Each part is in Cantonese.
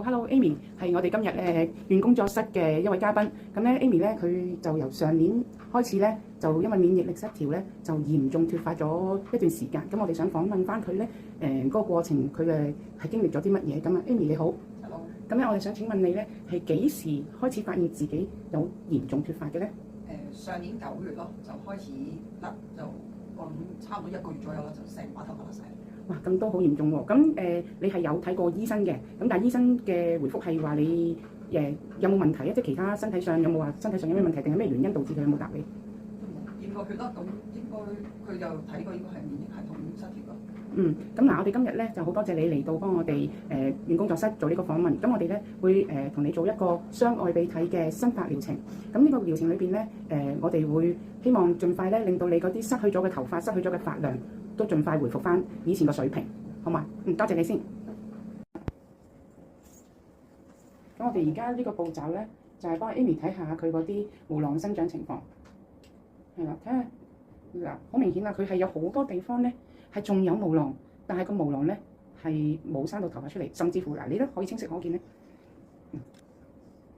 Hello，Amy 係我哋今日員工作室嘅一位嘉賓。咁咧，Amy 咧佢就由上年開始咧，就因為免疫力失調咧，就嚴重脫髮咗一段時間。咁我哋想訪問翻佢咧，嗰個過程佢係經歷咗啲乜嘢？咁啊，Amy 你好。Hello。咁咧，我哋想請問你咧，係幾時開始發現自己有嚴重脫髮嘅咧？上年9月咯，就開始甩，就我諗差唔多1個月左右啦，就成把頭髮甩晒。哇，咁都好嚴重喎！咁你係有睇過醫生嘅，咁但係醫生嘅回覆係話你有冇問題啊？即係其他身體上有冇話身體上有咩問題，定係咩原因導致佢有冇答你？驗過血啦，咁應該佢就睇過應該係免疫系統失調咯。咁嗱，我哋今日咧就好多謝你嚟到幫我哋員工作室做呢個訪問。咁我哋咧會同你做一個雙愛鼻涕嘅生髮療程。咁呢個療程裏邊咧我哋會希望盡快咧令到你嗰啲失去咗嘅頭髮、失去咗嘅髮量都盡快回復翻以前個水平，好嘛？多謝你先。咁我哋而家呢個步驟咧就係幫 Amy 睇下佢嗰啲毛囊生長情況，係啦，睇下嗱，好明顯啦，佢係有好多地方咧係仲有毛囊，但係個毛囊咧係冇生到頭髮出嚟，甚至乎嗱，你都可以清晰可見咧。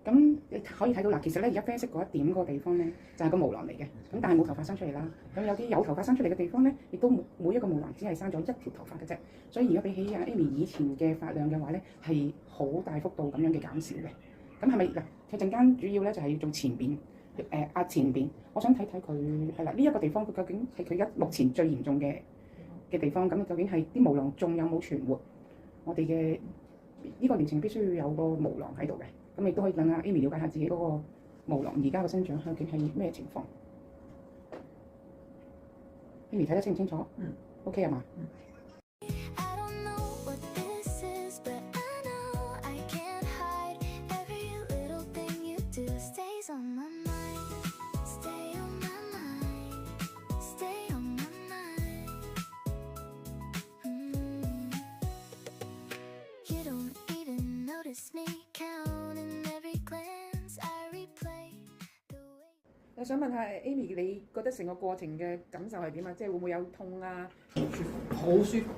咁你可以睇到嗱，其實咧而家啡色嗰一點嗰個地方咧就係個毛囊嚟嘅，咁但係冇頭髮生出嚟啦。咁有啲有頭髮生出嚟嘅地方咧，亦都每一個毛囊只係生咗一條頭髮嘅啫。所以而家比起Amy 以前嘅髮量嘅話咧，係好大幅度咁樣嘅減少嘅。咁係咪嗱？佢陣間主要咧就係要做前邊壓前邊。我想睇睇佢係啦，呢一個地方佢究竟係佢而家目前最嚴重嘅地方。咁究竟係啲毛囊仲有冇存活？我哋嘅呢個療程必須要有個毛囊喺度嘅。咁亦都可以等阿 Amy 了解下自己嗰個毛囊而家個生長究竟係咩情況。Amy 睇得清唔清楚？OK 係嘛？我想問下 Amy， 你覺得成個過程嘅感受係點啊？即係會唔會有痛啊？好舒服，